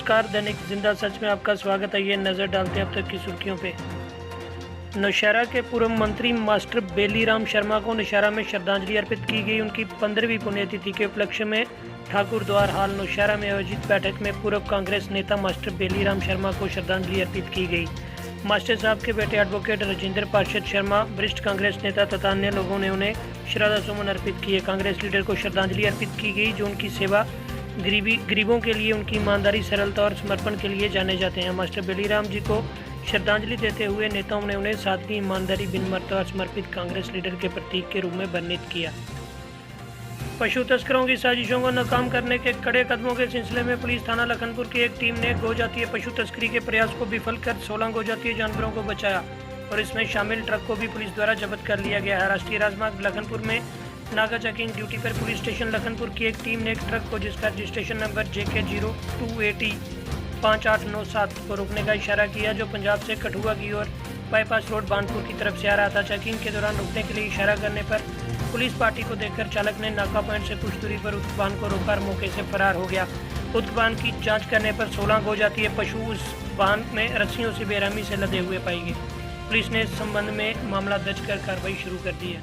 नमस्कार, दैनिक जिंदा सच में आपका स्वागत है। ये नज़र डालते हैं अब तक की सुर्खियों पे। नौशहरा के पूर्व मंत्री मास्टर बेलीराम शर्मा को नौशहरा में श्रद्धांजलि अर्पित की गई। उनकी 15वीं पुण्यतिथि के उपलक्ष्य में ठाकुर द्वार हाल नौशहरा में आयोजित बैठक में पूर्व कांग्रेस नेता मास्टर बेलीराम शर्मा को श्रद्धांजलि अर्पित की गई। मास्टर साहब के बेटे एडवोकेट राजेंद्र पार्षद शर्मा, वरिष्ठ कांग्रेस नेता तथा अन्य लोगों ने उन्हें श्रद्धासुमन अर्पित किए। कांग्रेस लीडर को श्रद्धांजलि अर्पित की गई, जो उनकी सेवा, गरीबों के लिए उनकी ईमानदारी, सरलता और समर्पण के लिए जाने जाते हैं। मास्टर बेलीराम जी को श्रद्धांजलि देते हुए नेताओं ने उन्हें सादगी, ईमानदारी, विनम्रता और समर्पित कांग्रेस लीडर के प्रतीक के रूप में वर्णित किया। पशु तस्करों की साजिशों को नाकाम करने के कड़े कदमों के सिलसिले में पुलिस थाना लखनपुर की एक टीम ने गोजातीय पशु तस्करी के प्रयास को विफल कर 16 गोजातीय जानवरों को बचाया और इसमें शामिल ट्रक को भी पुलिस द्वारा जब्त कर लिया गया है। राष्ट्रीय राजमार्ग लखनपुर में नाका चेकिंग ड्यूटी पर पुलिस स्टेशन लखनपुर की एक टीम ने एक ट्रक को, जिसका रजिस्ट्रेशन नंबर JK 02805897 को रोकने का इशारा किया, जो पंजाब से कठुआ की ओर बाईपास रोड बानपुर की तरफ से आ रहा था। चेकिंग के दौरान रोकने के लिए इशारा करने पर पुलिस पार्टी को देखकर चालक ने नाका पॉइंट से कुछ दूरी पर उक्त वाहन को रोककर मौके से फरार हो गया। उक्त वाहन की जांच करने पर 16 गोजातीय पशु उस वाहन में रस्सियों से बेरहमी से लदे हुए पाए गए। पुलिस ने इस संबंध में मामला दर्ज कर कार्रवाई शुरू कर दी है।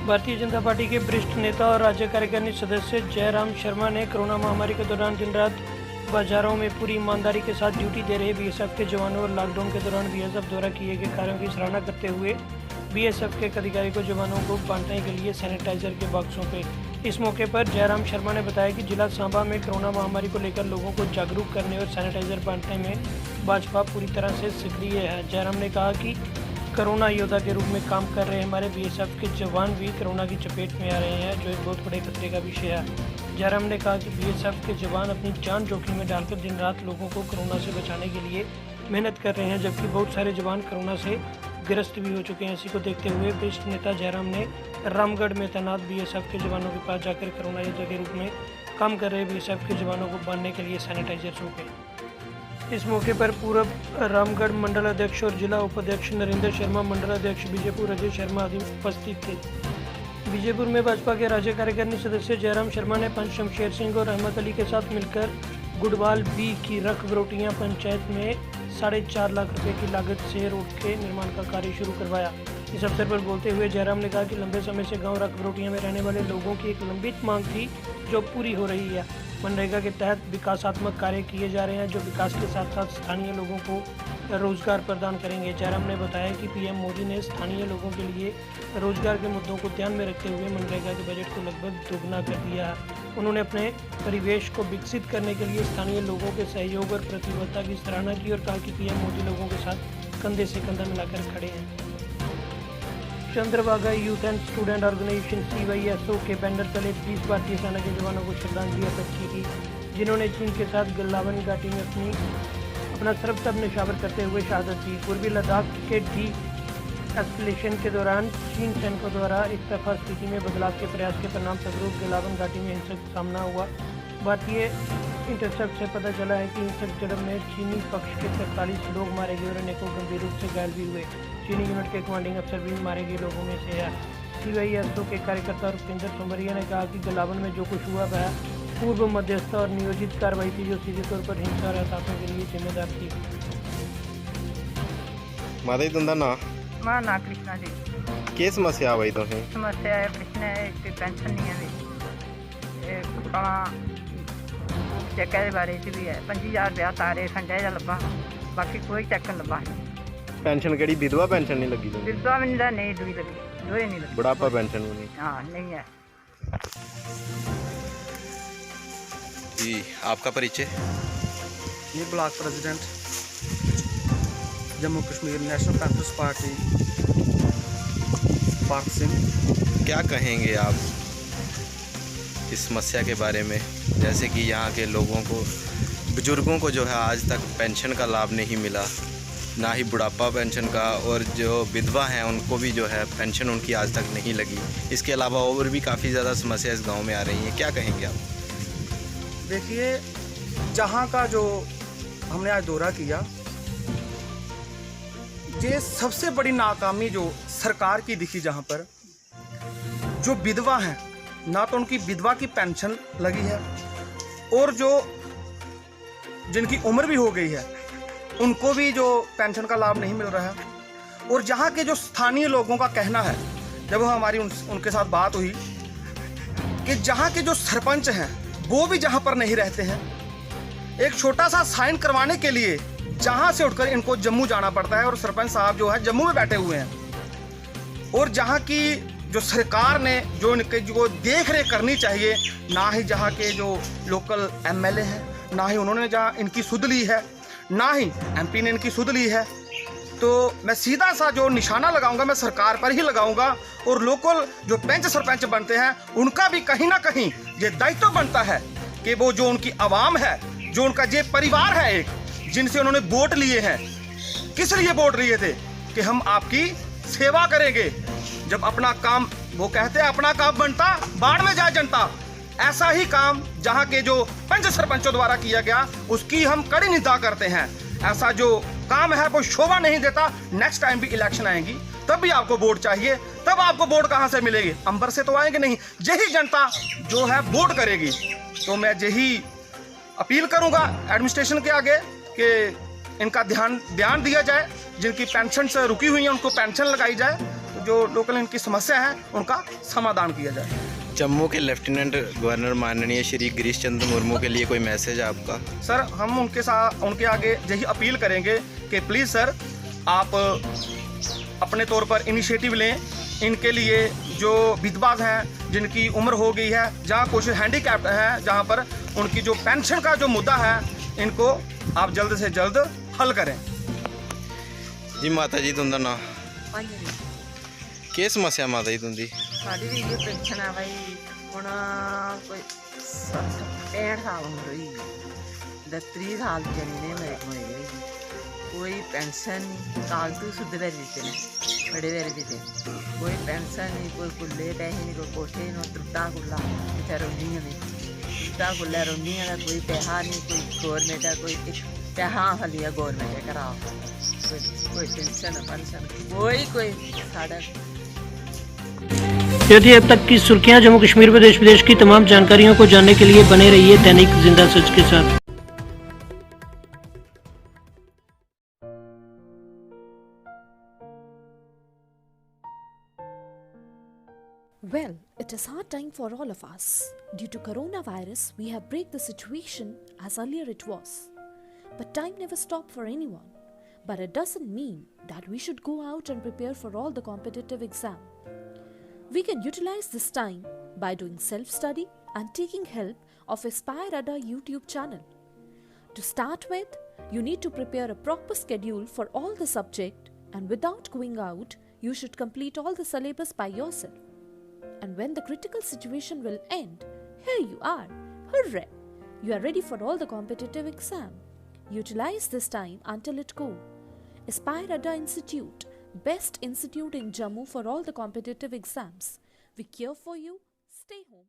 भारतीय जनता पार्टी के वरिष्ठ नेता और राज्य कार्यकारिणी सदस्य जयराम शर्मा ने कोरोना महामारी के दौरान दिन रात बाजारों में पूरी ईमानदारी के साथ ड्यूटी दे रहे बीएसएफ के जवानों और लॉकडाउन के दौरान बीएसएफ द्वारा किए गए कार्यों की सराहना करते हुए बीएसएफ के एक अधिकारी को जवानों को बांटने के लिए सैनिटाइजर के बॉक्सों पे। इस मौके पर जयराम शर्मा ने बताया कि जिला सांबा में कोरोना महामारी को लेकर लोगों को जागरूक करने और सैनिटाइजर बांटने में भाजपा पूरी तरह से सक्रिय है। जयराम ने कहा कि कोरोना योद्धा के रूप में काम कर रहे हमारे बीएसएफ के जवान भी कोरोना की चपेट में आ रहे हैं, जो एक बहुत बड़े खतरे का विषय है। जयराम ने कहा कि बीएसएफ के जवान अपनी जान जोखिम में डालकर दिन रात लोगों को कोरोना से बचाने के लिए मेहनत कर रहे हैं, जबकि बहुत सारे जवान कोरोना से ग्रस्त भी हो चुके हैं। इसी को देखते हुए वरिष्ठ नेता जयराम ने रामगढ़ में तैनात बीएसएफ के जवानों के पास जाकर कोरोना योद्धा के रूप में काम कर रहे बीएसएफ के जवानों को बांधने के लिए सैनिटाइजर सौंपे। इस मौके पर पूर्व रामगढ़ मंडल अध्यक्ष और जिला उपाध्यक्ष नरेंद्र शर्मा, मंडल अध्यक्ष बीजेपुर अजय शर्मा आदि उपस्थित थे। बीजेपुर में भाजपा के राज्य कार्यकारिणी सदस्य जयराम शर्मा ने पंच शमशेर सिंह और अहमद अली के साथ मिलकर गुडवाल बी की रख बरोटियां पंचायत में 4.5 लाख रुपए की लागत से रोड के निर्माण का कार्य शुरू करवाया। इस अवसर पर बोलते हुए जयराम ने कहा कि लंबे समय से गांव रख बरोटियां में रहने वाले लोगों की एक लंबित मांग थी, जो पूरी हो रही है। मनरेगा के तहत विकासात्मक कार्य किए जा रहे हैं, जो विकास के साथ साथ स्थानीय लोगों को रोजगार प्रदान करेंगे। जयराम ने बताया कि पीएम मोदी ने स्थानीय लोगों के लिए रोजगार के मुद्दों को ध्यान में रखते हुए मनरेगा के बजट को लगभग दोगुना कर दिया है। उन्होंने अपने परिवेश को विकसित करने के लिए स्थानीय लोगों के सहयोग और प्रतिबद्धता की सराहना की और कहा कि पीएम मोदी लोगों के साथ कंधे से कंधा मिलाकर खड़े हैं। Chandrabhaga youth and student organisation CYSO के बैनर तले 20 भारतीय सेना के जवानों को श्रद्धांजलि अर्पित की गई, जिन्होंने चीन के साथ गलवान घाटी में अपना सर्वस्व न्यौछावर करते हुए शहादत दी। पूर्वी लद्दाख के एस्केलेशन के दौरान चीन सैनिकों द्वारा एक तरफा स्थिति में बदलाव के प्रयास के परिणाम स्वरूप गलवान घाटी में हिंसक सामना हुआ। भारतीय इंटरसेप्ट से पता चला है कि हिंसक झड़प में चीनी पक्ष के 43 लोग मारे गए और अनेकों गंभीर रूप से घायल भी हुए। चीनी यूनिट के कमांडिंग अफसर भी मारे गए लोगों में से है। CYSO के कार्यकर्ता रुपिंदर सोमरिया ने कहा कि गलवान में जो कुछ हुआ वह पूर्व मध्यस्थता और नियोजित कार्रवाई थी, जो सीधे तौर पर हिंसा और हताशों के लिए जिम्मेदार थी। माता जी तुंदा ना मां ना कृष्णा जी की समस्या आई तो समस्या है कृष्ण एक पेंशन नहीं है चेक के बारे च भी है 25,000 रुपया तारे खंडे जा लब्भा, बाकी कोई चेक लब्भा नहीं। पेंशन केड़ी विधवा पेंशन नहीं लगी? विधवा भी नहीं दुई लगी, दोए नहीं लगी। बुढ़ापा पेंशन भी नहीं? हाँ नहीं है। जी आपका परिचय? ये block president Jammu Kashmir national panthers party park Singh. क्या कहेंगे आप इस समस्या के बारे में, जैसे कि यहाँ के लोगों को, बुजुर्गों को जो है आज तक पेंशन का लाभ नहीं मिला, ना ही बुढ़ापा पेंशन का, और जो विधवा हैं उनको भी जो है पेंशन उनकी आज तक नहीं लगी। इसके अलावा और भी काफ़ी ज़्यादा समस्या इस गांव में आ रही हैं, क्या कहेंगे आप? देखिए, जहाँ का जो हमने आज दौरा किया, ये सबसे बड़ी नाकामी जो सरकार की दिखी, जहाँ पर जो विधवा हैं ना तो उनकी विधवा की पेंशन लगी है, और जो जिनकी उम्र भी हो गई है, उनको भी जो पेंशन का लाभ नहीं मिल रहा है। और जहाँ के जो स्थानीय लोगों का कहना है, जब हमारी उनके साथ बात हुई, कि जहाँ के जो सरपंच हैं वो भी जहाँ पर नहीं रहते हैं। एक छोटा सा साइन करवाने के लिए जहाँ से उठकर इनको जम्मू जाना पड़ता है, और सरपंच साहब जो है जम्मू में बैठे हुए हैं। और जहाँ की जो सरकार ने जो इनके जो देख रेख करनी चाहिए, ना ही जहाँ के जो लोकल एमएलए हैं, ना ही उन्होंने जहाँ इनकी सुध ली है, ना ही एमपी ने इनकी सुध ली है। तो मैं सीधा सा जो निशाना लगाऊंगा, मैं सरकार पर ही लगाऊंगा। और लोकल जो पंच सरपंच बनते हैं, उनका भी कहीं ना कहीं ये दायित्व बनता है कि वो जो उनकी आवाम है, जो उनका ये परिवार है एक, जिनसे उन्होंने वोट लिए हैं, किस लिए वोट लिए थे? कि हम आपकी सेवा करेंगे। जब अपना काम, वो कहते हैं अपना काम बनता बाढ़ में जाए जनता, ऐसा ही काम जहां के जो पंच सरपंचों द्वारा किया गया, उसकी हम कड़ी निंदा करते हैं। ऐसा जो काम है वो शोभा नहीं देता। नेक्स्ट टाइम भी इलेक्शन आएंगी, तब भी आपको वोट चाहिए। तब आपको वोट कहां से मिलेगी? अंबर से तो आएंगे नहीं, यही जनता जो है वोट करेगी। तो मैं यही अपील करूंगा एडमिनिस्ट्रेशन के आगे कि इनका ध्यान दिया जाए, जिनकी पेंशन से रुकी हुई है उनको पेंशन लगाई जाए, तो जो लोकल इनकी समस्या है उनका समाधान किया जाए। जम्मू के लेफ्टिनेंट गवर्नर माननीय श्री गिरीश चंद्र मुर्मू के लिए कोई मैसेज है आपका? सर, हम उनके आगे यही अपील करेंगे कि प्लीज़ सर, आप अपने तौर पर इनिशिएटिव लें। इनके लिए जो विधवा हैं, जिनकी उम्र हो गई है, जहाँ कुछ हैंडीकैप्ड हैं, जहाँ पर उनकी जो पेंशन का जो मुद्दा है, इनको आप जल्द से जल्द हल करें। जी माता जी, तुंदा ना हाँ जी, की समस्या माता जी तुंदी? साड़ी भी ये पेंशन है भाई, ਹੁਣ कोई 65 साल उम्र हुई, 30 साल जनी ने मेरे गई, कोई पेंशन नहीं, कागजू सुध वेरे देते हैं, बड़े वेरे देते, कोई पेंशन नहीं, कोई कुल्ले पैसे नहीं, कोई कोठे नहीं, त्रुट्टा कुल्ला इतना रोंदियां ने, त्रुट्टा कुल्ला रोंदियां का कोई पैसा नहीं, कोई गौरमेंट है, कोई पैसा हली है गौरमेंट है कराओ, कोई पेंशन कोई साढ़ा। ये थी अब तक की सुर्खियां। जम्मू कश्मीर व देश विदेश की तमाम जानकारियों को जानने के लिए बने रहिए दैनिक जिंदा सच के साथ। Well, it is hard time for all of us. Due to coronavirus, we have break the situation as earlier it was. But time never stopped for anyone. But it doesn't mean that we should go out and prepare for all the competitive exam. We can utilize this time by doing self-study and taking help of Aspire Ada YouTube channel. To start with, you need to prepare a proper schedule for all the subject, and without going out, you should complete all the syllabus by yourself. And when the critical situation will end, here you are. Hooray! You are ready for all the competitive exam. Utilize this time until it go. Aspire Ada Institute, best institute in Jammu for all the competitive exams. We care for you. Stay home.